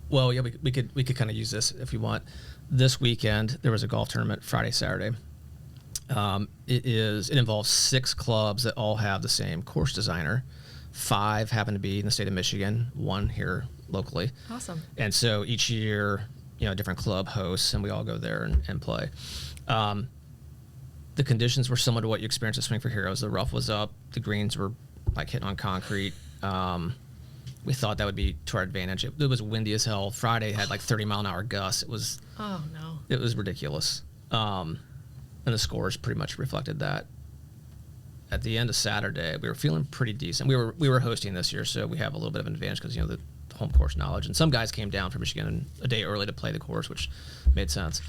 Well, yeah, we could kind of use this if you want. This weekend there was a golf tournament Friday, Saturday. It involves 6 clubs that all have the same course designer. 5 happen to be in the state of Michigan, 1 here locally. Awesome. And so each year, different club hosts, and we all go there and play. The conditions were similar to what you experienced at Swing for Heroes. The rough was up, the greens were like hitting on concrete. We thought that would be to our advantage. It was windy as hell. Friday had like 30-mile-an-hour gusts. It was ridiculous. And the scores pretty much reflected that. At the end of Saturday, we were feeling pretty decent. We were hosting this year, so we have a little bit of an advantage because the home course knowledge. And some guys came down from Michigan a day early to play the course, which made sense.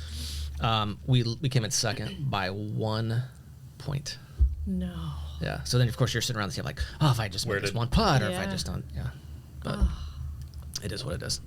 We came in second by 1 point. No. Yeah. So then, of course, you're sitting around the table like, oh, if I just made this one putt, or if I just don't, yeah. But it is what it is.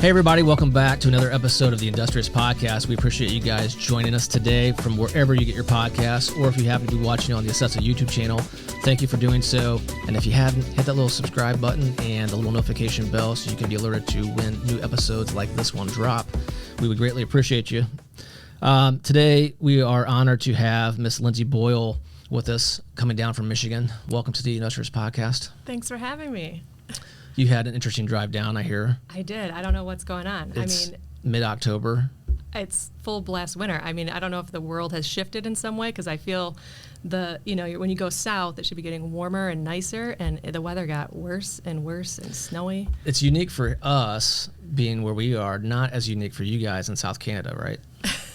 Hey everybody, welcome back to another episode of the Industrious Podcast. We appreciate you guys joining us today from wherever you get your podcasts, or if you happen to be watching on the Accessa YouTube channel, thank you for doing so. And if you haven't, hit that little subscribe button and the little notification bell so you can be alerted to when new episodes like this one drop. We would greatly appreciate you. Today, we are honored to have Miss Lindsey Boyle with us, coming down from Michigan. Welcome to the Industrious Podcast. Thanks for having me. You had an interesting drive down, I hear. I did. I don't know what's going on. It's mid-October. It's full blast winter. I mean, I don't know if the world has shifted in some way because I feel when you go south, it should be getting warmer and nicer, and the weather got worse and worse and snowy. It's unique for us being where we are, not as unique for you guys in South Canada, right?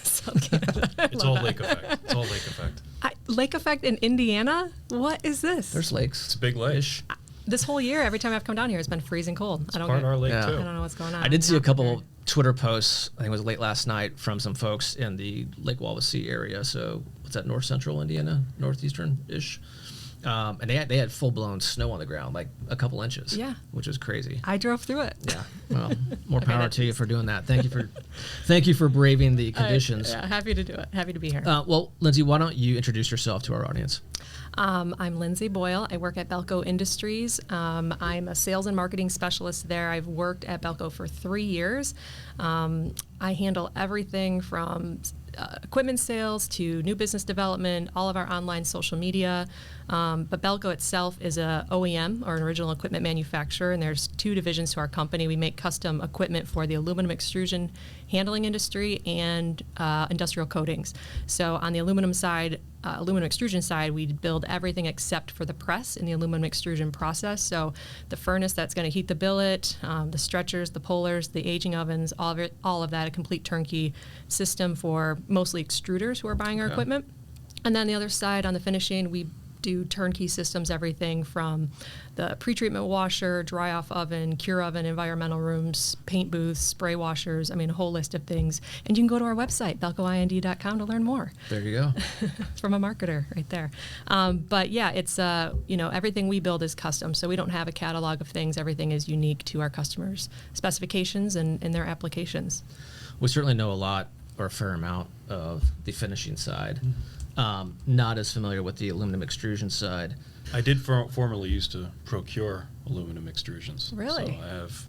South Canada. It's all lake effect. It's all lake effect. Lake effect in Indiana? What is this? There's lakes. It's a big lake. This whole year, every time I've come down here, it's been freezing cold. It's part of our lake, too. I don't know what's going on. I did see a couple Twitter posts, I think it was late last night, from some folks in the Lake Wawasee area. So, what's that, north central Indiana? Northeastern-ish? And they had full-blown snow on the ground, like a couple inches. Yeah. Which was crazy. I drove through it. Yeah. Well, more power to you for doing that. Thank you for braving the conditions. Happy to do it. Happy to be here. Well, Lindsey, why don't you introduce yourself to our audience? I'm Lindsey Boyle. I work at Belco Industries. I'm a sales and marketing specialist there. I've worked at Belco for 3 years. I handle everything from equipment sales to new business development, all of our online social media. But Belco itself is a OEM, or an original equipment manufacturer, and there's 2 divisions to our company. We make custom equipment for the aluminum extrusion handling industry and industrial coatings. So on the aluminum extrusion side, we build everything except for the press in the aluminum extrusion process. So the furnace that's going to heat the billet, the stretchers, the pullers, the aging ovens, all of that, a complete turnkey system for mostly extruders who are buying our equipment. And then the other side, on the finishing, we do turnkey systems, everything from the pretreatment washer, dry off oven, cure oven, environmental rooms, paint booths, spray washers, a whole list of things. And you can go to our website, belcoind.com, to learn more. There you go. From a marketer right there. But yeah, it's, everything we build is custom. So we don't have a catalog of things. Everything is unique to our customers' specifications and their applications. We certainly know a lot, or a fair amount, of the finishing side. Not as familiar with the aluminum extrusion side. I did formerly used to procure aluminum extrusions. Really? So I have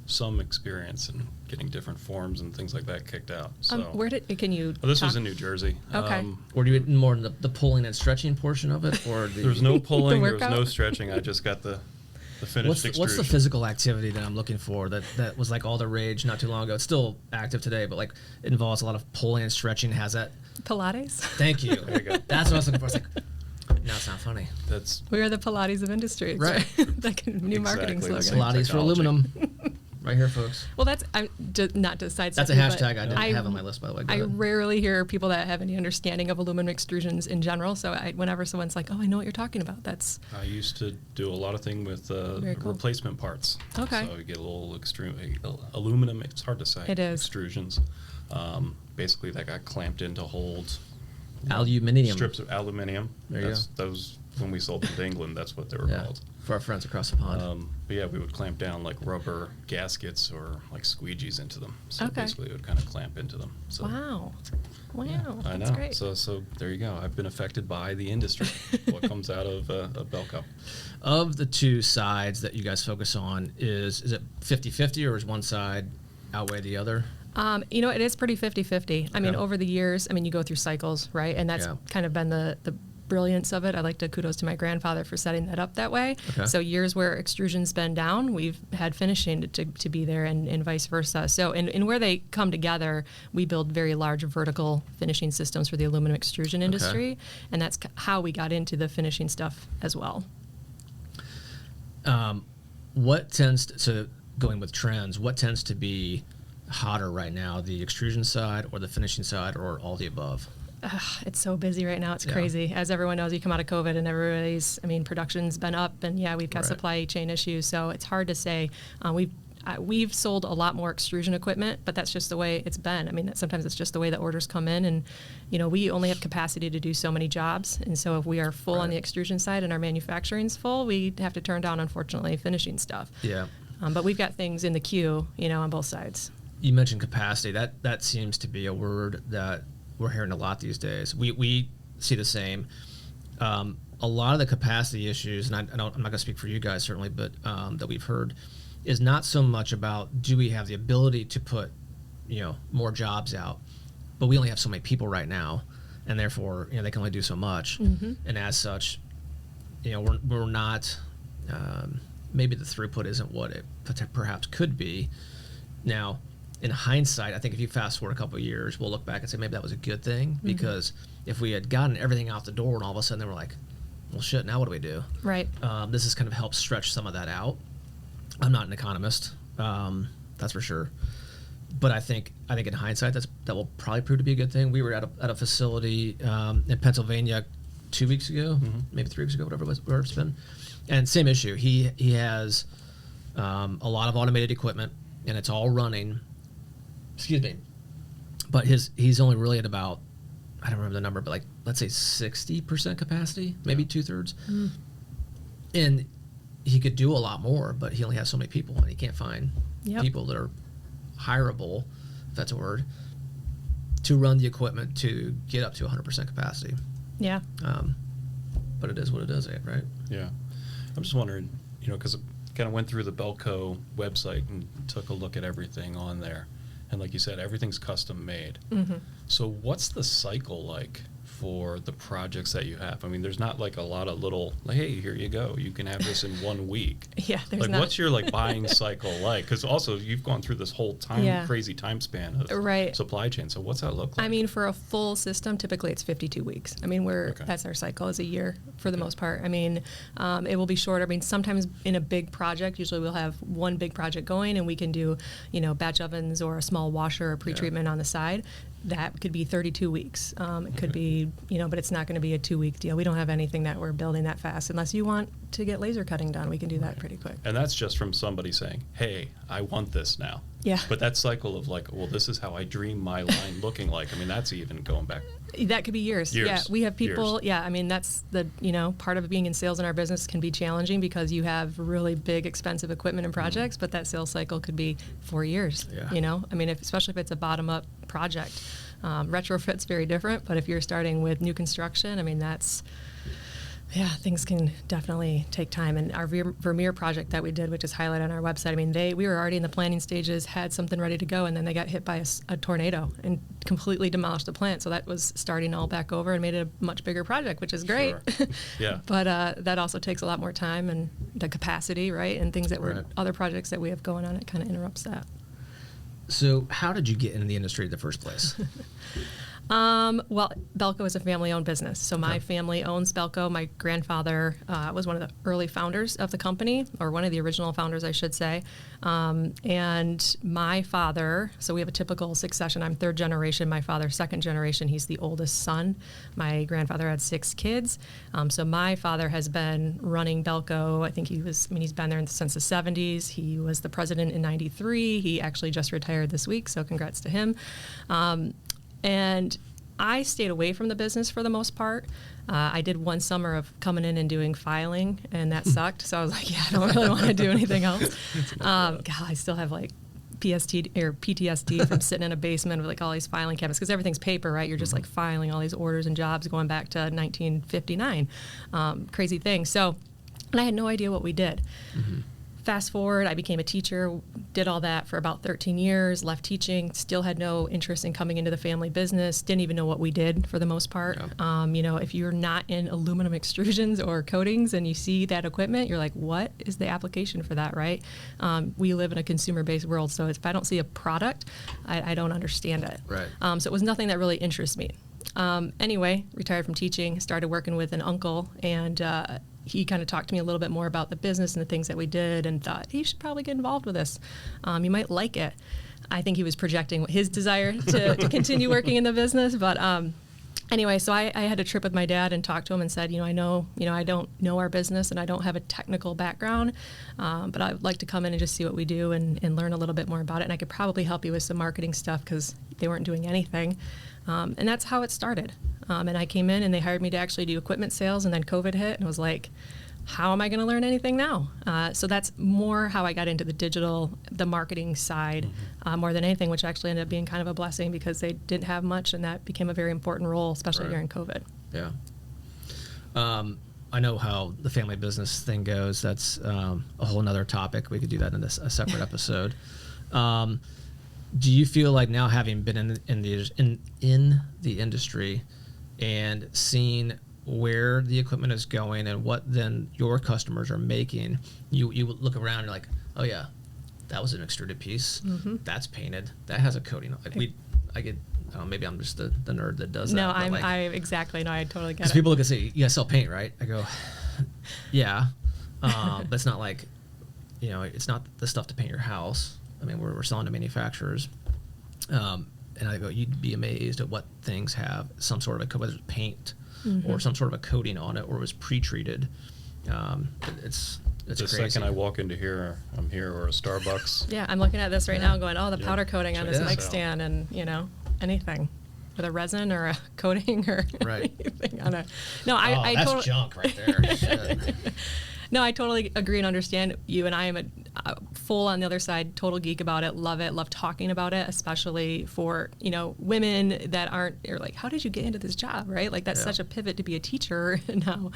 some experience in getting different forms and things like that kicked out. So This was in New Jersey. Okay. Or do you more in the pulling and stretching portion of it, or there was no pulling, there was no stretching. I just got the finished extrusion. What's the physical activity that I'm looking for that was like all the rage not too long ago? It's still active today, but like it involves a lot of pulling and stretching. Has that? Pilates. Thank you. There you go. That's what I was looking for. It's like, no, it's not funny. We are the Pilates of industry. Right. Like a new marketing slogan. Pilates for aluminum. Right here, folks. Well, that's not to sidestep. That's a hashtag I didn't have on my list, by the way. I rarely hear people that have any understanding of aluminum extrusions in general. So whenever someone's like, "Oh, I know what you're talking about," I used to do a lot of thing with cool. replacement parts. Okay. So you get a little aluminum. It's hard to say. It is. Extrusions. Basically, that got clamped in to hold aluminium strips of aluminium. There you go. Those when we sold them to England, that's what they were called. For our friends across the pond. But yeah, we would clamp down like rubber gaskets or like squeegees into them. So Okay. basically, it would kind of clamp into them. So, Wow. Yeah, I That's know. great. So there you go. I've been affected by the industry. What comes out of Belco? Of the two sides that you guys focus on, is it 50-50 or is one side outweigh the other? It is pretty 50-50. I mean, over the years, you go through cycles, right? And that's kind of been the brilliance of it. I like to kudos to my grandfather for setting that up that way. Okay. So years where extrusion's been down, we've had finishing to be there and vice versa. So and where they come together, we build very large vertical finishing systems for the aluminum extrusion industry. And that's how we got into the finishing stuff as well. What tends to, going with trends, what tends to be hotter right now, the extrusion side or the finishing side or all the above? It's so busy right now. It's crazy. As everyone knows, you come out of COVID and production's been up and we've got supply chain issues. So it's hard to say. We've sold a lot more extrusion equipment, but that's just the way it's been. Sometimes it's just the way that orders come in and, we only have capacity to do so many jobs. And so if we are full on the extrusion side and our manufacturing's full, we have to turn down, unfortunately, finishing stuff. Yeah. But we've got things in the queue, on both sides. You mentioned capacity. That seems to be a word that we're hearing a lot these days. We see the same. A lot of the capacity issues, and I'm not going to speak for you guys certainly, but that we've heard, is not so much about do we have the ability to put more jobs out, but we only have so many people right now, and therefore they can only do so much, and as such, we're not. Maybe the throughput isn't what it perhaps could be. Now, in hindsight, I think if you fast forward a couple of years, we'll look back and say maybe that was a good thing, because if we had gotten everything out the door and all of a sudden they were like, well, shit, now what do we do? Right. This has kind of helped stretch some of that out. I'm not an economist, that's for sure. But I think in hindsight, that will probably prove to be a good thing. We were at a facility in Pennsylvania 2 weeks ago, maybe 3 weeks ago, whatever it's been. And same issue. He has a lot of automated equipment, and it's all running. Excuse me. But he's only really at about, I don't remember the number, but like let's say 60% capacity, maybe 2/3. And he could do a lot more, but he only has so many people, and he can't find people that are hireable, if that's a word, to run the equipment to get up to 100% capacity. Yeah. But it is what it is, right? Yeah. I'm just wondering, because I kind of went through the Belco website and took a look at everything on there. And like you said, everything's custom made. So what's the cycle like for the projects that you have? There's not like a lot of little, like, hey, here you go. You can have this in 1 week. Yeah, there's like, not. what's your buying cycle like? Because also you've gone through this whole crazy time span of supply chain. So what's that look like? For a full system, typically it's 52 weeks. That's our cycle, is a year for the most part. It will be shorter. Sometimes in a big project, usually we'll have one big project going and we can do, batch ovens or a small washer or pretreatment on the side. That could be 32 weeks. It could be, but it's not going to be a 2-week deal. We don't have anything that we're building that fast. Unless you want to get laser cutting done, we can do that pretty quick. And that's just from somebody saying, hey, I want this now. Yeah. But that cycle of like, well, this is how I dream my line looking like. That's even going back. That could be years. Yeah, we have people. Yeah, that's the part of being in sales in our business can be challenging because you have really big, expensive equipment and projects, but that sales cycle could be 4 years. Yeah. Especially if it's a bottom-up project. Retrofit's very different, but if you're starting with new construction, that's. Yeah, things can definitely take time. And our Vermeer project that we did, which is highlighted on our website, we were already in the planning stages, had something ready to go, and then they got hit by a tornado and completely demolished the plant. So that was starting all back over and made it a much bigger project, which is great. Sure. Yeah. But that also takes a lot more time and the capacity, right? And things that other projects that we have going on, it kind of interrupts that. So how did you get into the industry in the first place? Well, Belco is a family-owned business. So my family owns Belco. My grandfather was one of the early founders of the company, or one of the original founders, I should say. And my father, so we have a typical succession. I'm third generation. My father's second generation. He's the oldest son. My grandfather had 6 kids. So my father has been running Belco. I think he's been there since the 70s. He was the president in 93. He actually just retired this week, so congrats to him. And I stayed away from the business for the most part. I did one summer of coming in and doing filing, and that sucked. So I was like, yeah, I don't really want to do anything else. God, I still have like PTSD from sitting in a basement with like all these filing cabinets, because everything's paper, right? You're just like filing all these orders and jobs going back to 1959. Crazy thing. So, and I had no idea what we did. Fast forward, I became a teacher, did all that for about 13 years, left teaching, still had no interest in coming into the family business, didn't even know what we did for the most part. If you're not in aluminum extrusions or coatings and you see that equipment, you're like, what is the application for that, right? We live in a consumer-based world, so if I don't see a product, I don't understand it. Right. So it was nothing that really interests me. Anyway, retired from teaching, started working with an uncle, and he kind of talked to me a little bit more about the business and the things that we did, and thought, hey, you should probably get involved with this. You might like it. I think he was projecting his desire to continue working in the business. But anyway, so I had a trip with my dad and talked to him and said, I don't know our business and I don't have a technical background, but I'd like to come in and just see what we do and learn a little bit more about it. And I could probably help you with some marketing stuff because they weren't doing anything. And that's how it started. And I came in and they hired me to actually do equipment sales, and then COVID hit and I was like, how am I going to learn anything now? So that's more how I got into the marketing side more than anything, which actually ended up being kind of a blessing because they didn't have much, and that became a very important role, especially during COVID. Yeah. I know how the family business thing goes. That's a whole nother topic. We could do that in a separate episode. Do you feel like now, having been in the industry and seeing where the equipment is going and what then your customers are making, you look around and you're like, oh yeah, that was an extruded piece. That's painted. That has a coating. Maybe I'm just the nerd that does that. No, I totally get it. Because people look and say, you guys sell paint, right? I go, yeah, but it's not like, it's not the stuff to paint your house. I mean, we're selling to manufacturers. And I go, you'd be amazed at what things have some sort of whether it's paint or some sort of a coating on it, or it was pre-treated. It's the crazy. Second I walk into here, I'm here, or a Starbucks. Yeah, I'm looking at this right now going, the powder coating on this Check mic this out. stand, and, anything with a resin or a coating or anything on it. No, that's junk right there. Shit. No, I totally agree and understand you, and I am a full on the other side, total geek about it, love talking about it, especially for, women that are like, how did you get into this job, right? Like, that's such a pivot to be a teacher now,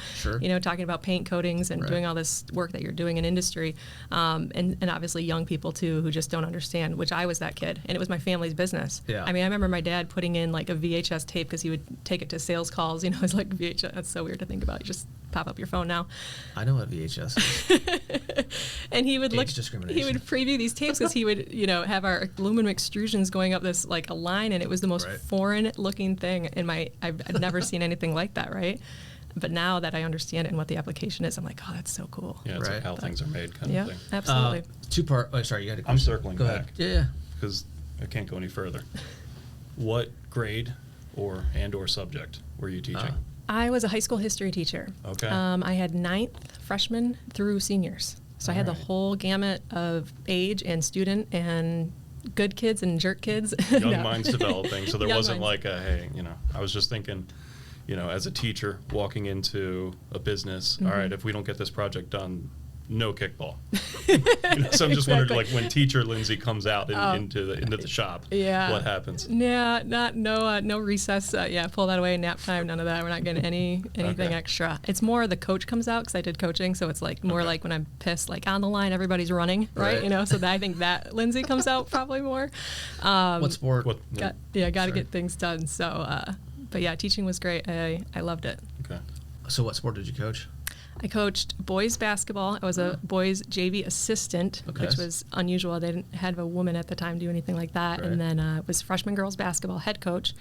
talking about paint coatings and doing all this work that you're doing in industry, and obviously young people too who just don't understand, which I was that kid, and it was my family's business. Yeah. I mean, I remember my dad putting in like a VHS tape because he would take it to sales calls, it's like VHS, that's so weird to think about. You just pop up your phone now. I know what VHS is. And he would Discrimination. he would preview these tapes because he would, have our aluminum extrusions going up this like a line, and it was the most foreign looking thing I've never seen anything like that, right? But now that I understand it and what the application is, I'm like, oh, that's so cool. Yeah, it's like how things are made kind of thing. Absolutely. Two-part. Oh, sorry, you had a question. I'm circling Go back. ahead. Yeah. Because I can't go any further. What grade or subject were you teaching? I was a high school history teacher. Okay. I had 9th freshmen through seniors. So I had the whole gamut of age and student and good kids and jerk kids. Young minds developing. So there Young wasn't minds. like hey, I was just thinking, as a teacher walking into a business, all right, if we don't get this project done, no kickball. So I'm just wondering, like, when teacher Lindsey comes out into the shop, what happens? Yeah, no recess. Pull that away. Nap time. None of that. We're not getting anything extra. It's more the coach comes out because I did coaching, so it's like more like when I'm pissed, like on the line, everybody's running, right? So I think that Lindsey comes out probably more. What sport? Got to get things done. So, but yeah, teaching was great. I loved it. Okay. So what sport did you coach? I coached boys basketball. I was a boys JV assistant, which was unusual. They didn't have a woman at the time do anything like that. Right. And then was freshman girls basketball head coach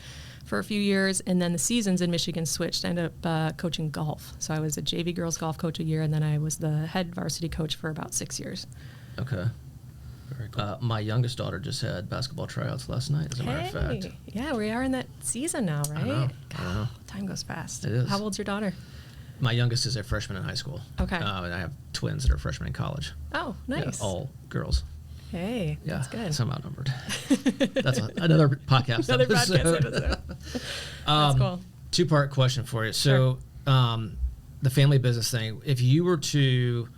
for a few years. And then the seasons in Michigan switched. I ended up coaching golf. So I was a JV girls golf coach a year, and then I was the head varsity coach for about 6 years. Okay. Very cool. My youngest daughter just had basketball tryouts last night, as a matter of fact. Yeah, we are in that season now, right? I know. Time goes fast. It is. How old's your daughter? My youngest is a freshman in high school. Okay. And I have twins that are freshmen in college. Oh, nice. Yeah, all girls. Hey, yeah, that's good. So I'm outnumbered. That's another podcast episode. That's cool. Two-part question for you. So the family business thing, if you were to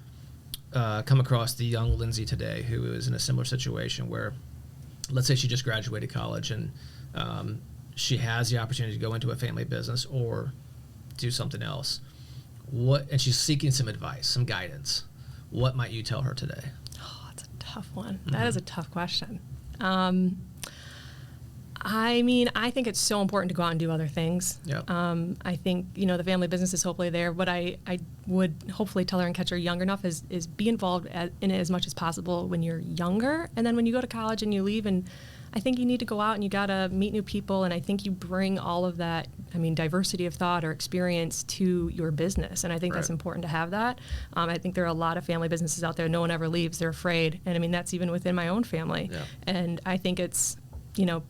come across the young Lindsey today who is in a similar situation where, let's say she just graduated college and she has the opportunity to go into a family business or do something else, and she's seeking some advice, some guidance, what might you tell her today? Oh, that's a tough one. Mm-hmm. That is a tough question. I mean, I think it's so important to go out and do other things. Yep. I think, the family business is hopefully there. What I would hopefully tell her and catch her young enough is be involved in it as much as possible when you're younger. And then when you go to college and you leave, and I think you need to go out and you got to meet new people. And I think you bring all of that, diversity of thought or experience to your business. And I think that's important to have that. I think there are a lot of family businesses out there. No one ever leaves. They're afraid. And that's even within my own family. Yeah. And I think it's,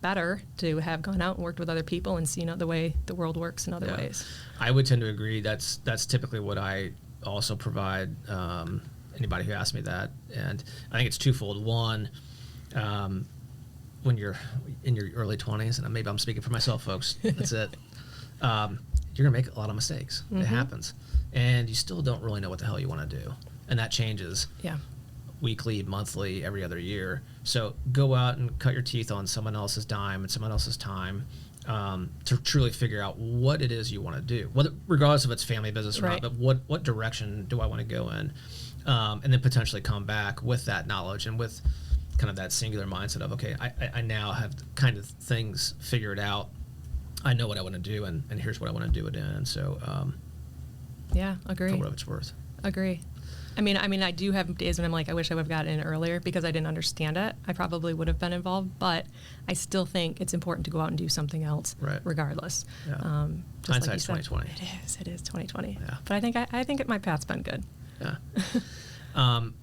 better to have gone out and worked with other people and seen the way the world works in other ways. I would tend to agree. That's typically what I also provide anybody who asks me that. And I think it's twofold. One, when you're in your early 20s, and maybe I'm speaking for myself, folks, that's it, you're going to make a lot of mistakes. Mm-hmm. It happens. And you still don't really know what the hell you want to do. And that changes. Yeah. Weekly, monthly, every other year. So go out and cut your teeth on someone else's dime and someone else's time to truly figure out what it is you want to do, regardless of it's family business or not, but what direction do I want to go in? And then potentially come back with that knowledge and with kind of that singular mindset of, okay, I now have kind of things figured out. I know what I want to do, and here's what I want to do it in. And so, agree. For what it's worth. Agree. I do have days when I'm like, I wish I would have gotten in earlier because I didn't understand it. I probably would have been involved, but I still think it's important to go out and do something else, regardless. Yeah. Hindsight's like 2020. It is 2020. Yeah. But I think my path's been good. Yeah.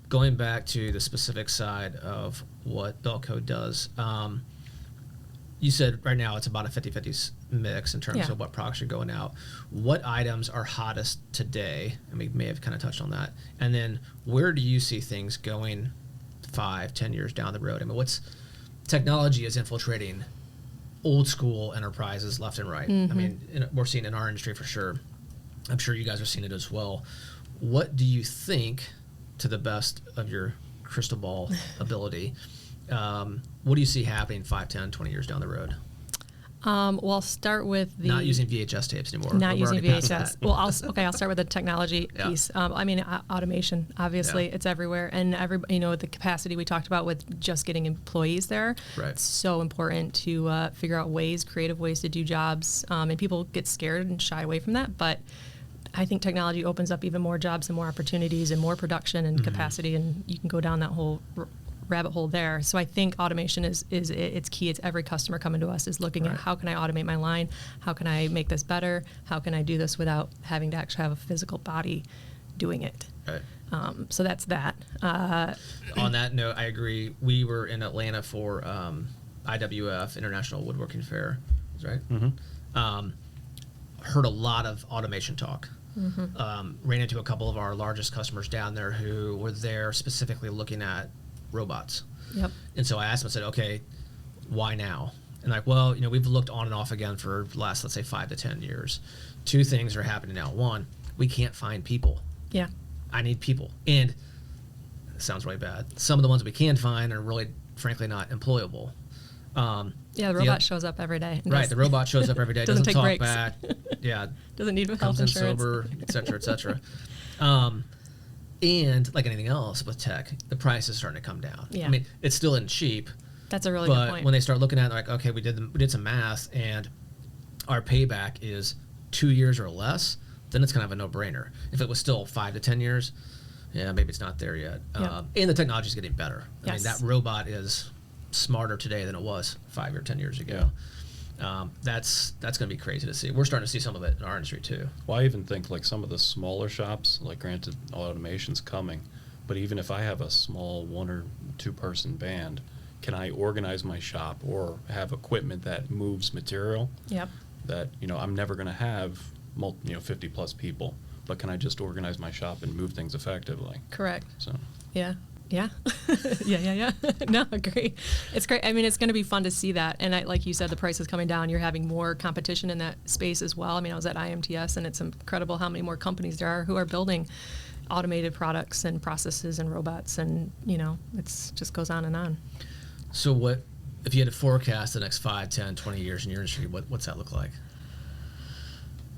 Going back to the specific side of what Belco does, you said right now it's about a 50-50 mix in terms of what products are going out. What items are hottest today? And we may have kind of touched on that. And then where do you see things going 5-10 years down the road? What's technology is infiltrating old school enterprises left and right. Mm-hmm. We're seeing it in our industry for sure. I'm sure you guys are seeing it as well. What do you think, to the best of your crystal ball ability, what do you see happening 5, 10, 20 years down the road? Well, I'll start with not using VHS tapes anymore. Not using VHS. Well, I'll start with the technology piece. Automation, obviously, it's everywhere, and the capacity we talked about with just getting employees there. Right. It's so important to figure out creative ways to do jobs, and people get scared and shy away from that, but I think technology opens up even more jobs and more opportunities and more production and capacity, and you can go down that whole rabbit hole there. So I think automation is it's key. It's every customer coming to us is looking at how can I automate my line? How can I make this better? How can I do this without having to actually have a physical body doing it? Right. So that's that. On that note, I agree. We were in Atlanta for IWF, International Woodworking Fair, right? Mm-hmm. Heard a lot of automation talk. Mm-hmm. Ran into a couple of our largest customers down there who were there specifically looking at robots. Yep. And so I asked them, I said, okay, why now? And like, well, we've looked on and off again for the last, let's say, 5 to 10 years. 2 things are happening now. 1, we can't find people. Yeah. I need people. And it sounds really bad. Some of the ones we can find are really, frankly, not employable. The robot shows up every day. Right, the robot shows up every day. doesn't take talk breaks. back. Yeah. Doesn't need health comes insurance. in sober, et cetera, et cetera. And like anything else with tech, the price is starting to come down. Yeah. It still isn't cheap. That's a really good point. But when they start looking at it, they're like, okay, we did some math, and our payback is 2 years or less. then it's kind of a no-brainer. If it was still 5 to 10 years, yeah, maybe it's not there yet. And the technology is getting better. I mean, that robot is smarter today than it was 5 or 10 years ago. That's going to be crazy to see. We're starting to see some of it in our industry too. Well, I even think like some of the smaller shops, like granted automation's coming, but even if I have a small 1 or 2 person band, can I organize my shop or have equipment that moves material? Yep. That, I'm never going to have 50 plus people, but can I just organize my shop and move things effectively? Correct. So. Yeah. Yeah. yeah. No, agree. It's great. I mean, it's going to be fun to see that. And like you said, the price is coming down. You're having more competition in that space as well. I mean, I was at IMTS, and it's incredible how many more companies there are who are building automated products and processes and robots. And, it just goes on and on. So what, if you had to forecast the next 5, 10, 20 years in your industry, what's that look like?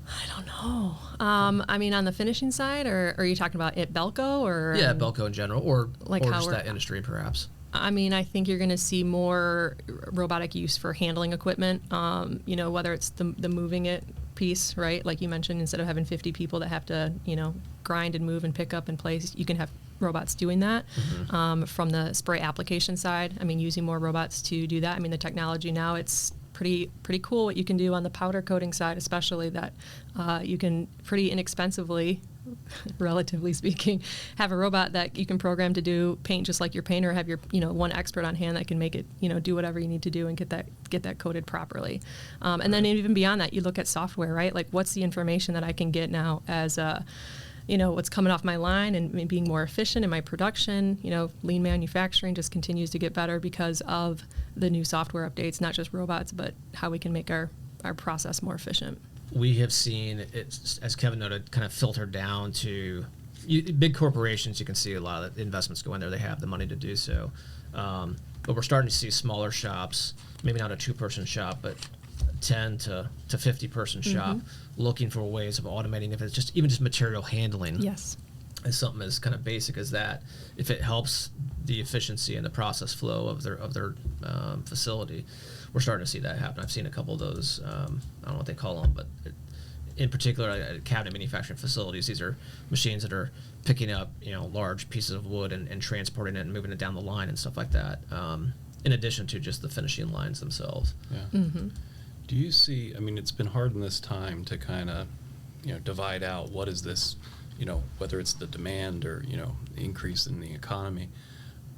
I don't know. I mean, on the finishing side, or are you talking about at Belco, or? Yeah, Belco in general, or like just that industry perhaps. I mean, I think you're going to see more robotic use for handling equipment, whether it's the moving it piece, right? Like you mentioned, instead of having 50 people that have to, grind and move and pick up and place, you can have robots doing that. From the spray application side, I mean, using more robots to do that. I mean, the technology now, it's pretty cool what you can do on the powder coating side, especially that you can pretty inexpensively, relatively speaking, have a robot that you can program to do paint just like your painter, have your one expert on hand that can make it do whatever you need to do and get that coated properly. And then even beyond that, you look at software, right? Like, what's the information that I can get now as what's coming off my line and being more efficient in my production. Lean manufacturing just continues to get better because of the new software updates, not just robots, but how we can make our process more efficient. We have seen it, as Kevin noted, kind of filter down to big corporations. You can see a lot of the investments go in there. They have the money to do so. But we're starting to see smaller shops, maybe not a 2-person shop, but 10 to 50 person shop, looking for ways of automating, if it's just material handling. Yes. As something as kind of basic as that, if it helps the efficiency and the process flow of their facility, we're starting to see that happen. I've seen a couple of those. I don't know what they call them, but in particular at cabinet manufacturing facilities, these are machines that are picking up large pieces of wood and transporting it and moving it down the line and stuff like that. In addition to just the finishing lines themselves. Yeah. Do you see, I mean, it's been hard in this time to kind of, divide out what is this, whether it's the demand or, the increase in the economy.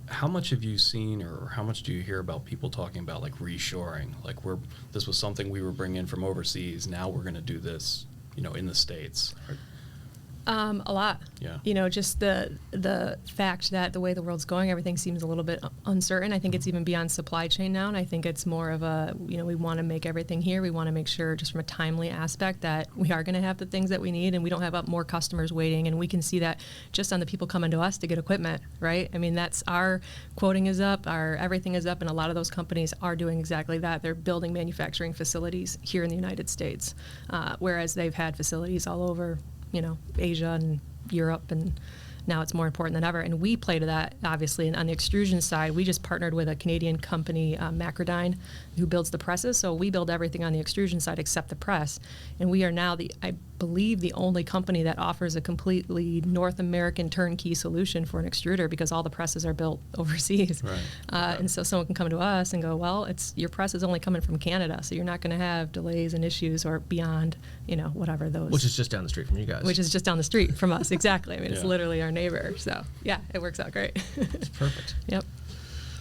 How much have you seen, or how much do you hear about people talking about like reshoring? Like, this was something we were bringing in from overseas. Now we're going to do this, in the States. A lot. Yeah. Just the fact that the way the world's going, everything seems a little bit uncertain. I think it's even beyond supply chain now, and I think it's more of a, we want to make everything here. We want to make sure, just from a timely aspect, that we are going to have the things that we need, and we don't have more customers waiting. And we can see that just on the people coming to us to get equipment, right? I mean, that's our quoting is up, our everything is up, and a lot of those companies are doing exactly that. They're building manufacturing facilities here in the United States, whereas they've had facilities all over Asia and Europe, and now it's more important than ever. And we play to that, obviously. And on the extrusion side, we just partnered with a Canadian company, Macrodyne, who builds the presses. So we build everything on the extrusion side except the press. And we are now, I believe, the only company that offers a completely North American turnkey solution for an extruder, because all the presses are built overseas. Right. And so someone can come to us and go, well, your press is only coming from Canada, so you're not going to have delays and issues or beyond, whatever those. Which is just down the street from you guys. Which is just down the street from us, exactly. I mean, it's Yeah. literally our neighbor. So, yeah, it works out great. It's perfect. Yep.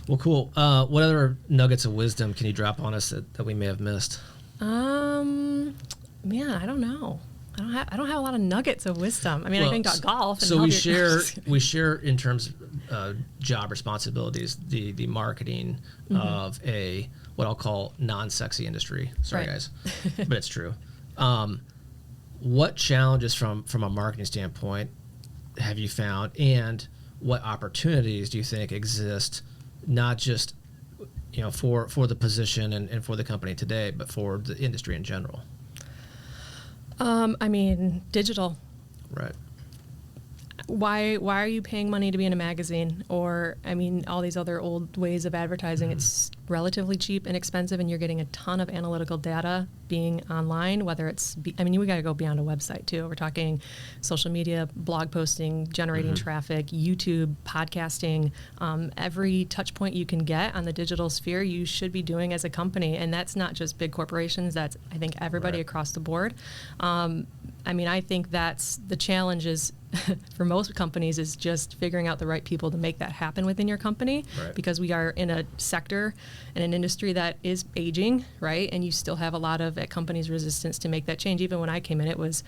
Well, cool. What other nuggets of wisdom can you drop on us that we may have missed? Man, I don't know. I don't have a lot of nuggets of wisdom. I mean, I think about golf. And so we share in terms of job responsibilities, the marketing of what I'll call non-sexy industry. Sorry, Right. guys, but it's true. What challenges from a marketing standpoint have you found, and what opportunities do you think exist, not just for the position and for the company today, but for the industry in general? I mean, digital. Right. Why are you paying money to be in a magazine? Or, I mean, all these other old ways of advertising. It's relatively cheap and expensive, and you're getting a ton of analytical data being online, whether it's, we got to go beyond a website too. We're talking social media, blog posting, generating traffic, YouTube, podcasting, every touch point you can get on the digital sphere, you should be doing as a company. And that's not just big corporations, that's, I think, everybody across the board. I think that's the challenge is for most companies is just figuring out the right people to make that happen within your company, because we are in a sector and an industry that is aging, right? And you still have a lot of companies' resistance to make that change. Even when I came in, it was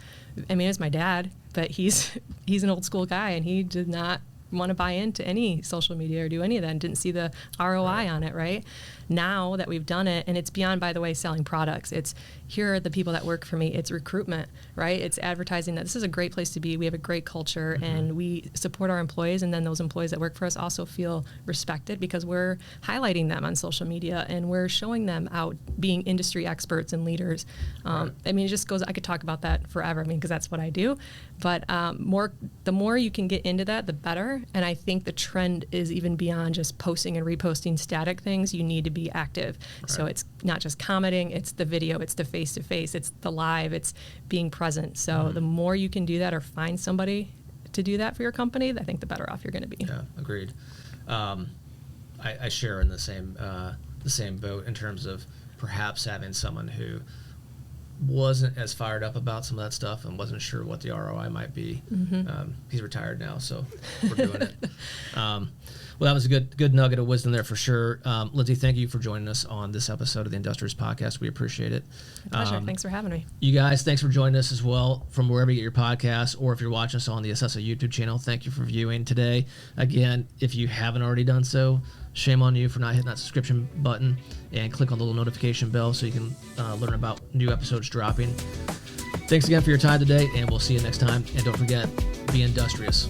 my dad, but he's an old school guy, and he did not want to buy into any social media or do any of that and didn't see the ROI on it, right? Now that we've done it, and it's beyond, by the way, selling products. It's here are the people that work for me. It's recruitment, right? It's advertising that this is a great place to be. We have a great culture and we support our employees, and then those employees that work for us also feel respected because we're highlighting them on social media and we're showing them out being industry experts and leaders. It just goes, I could talk about that forever, because that's what I do. But the more you can get into that, the better. And I think the trend is even beyond just posting and reposting static things. You need to be active. So it's not just commenting, it's the video, it's the face-to-face, it's the live, it's being present. So the more you can do that or find somebody to do that for your company, I think the better off you're going to be. Yeah, agreed. I share in the same boat in terms of perhaps having someone who wasn't as fired up about some of that stuff and wasn't sure what the ROI might be. He's retired now, so we're doing it. Well, that was a good nugget of wisdom there for sure. Lindsey, thank you for joining us on this episode of the Industrious Podcast. We appreciate it. My pleasure. Thanks for having me. You guys, thanks for joining us as well from wherever you get your podcasts, or if you're watching us on the Accessa YouTube channel, thank you for viewing today. Again, if you haven't already done so, shame on you for not hitting that subscription button and click on the little notification bell so you can learn about new episodes dropping. Thanks again for your time today, and we'll see you next time. And don't forget, be industrious.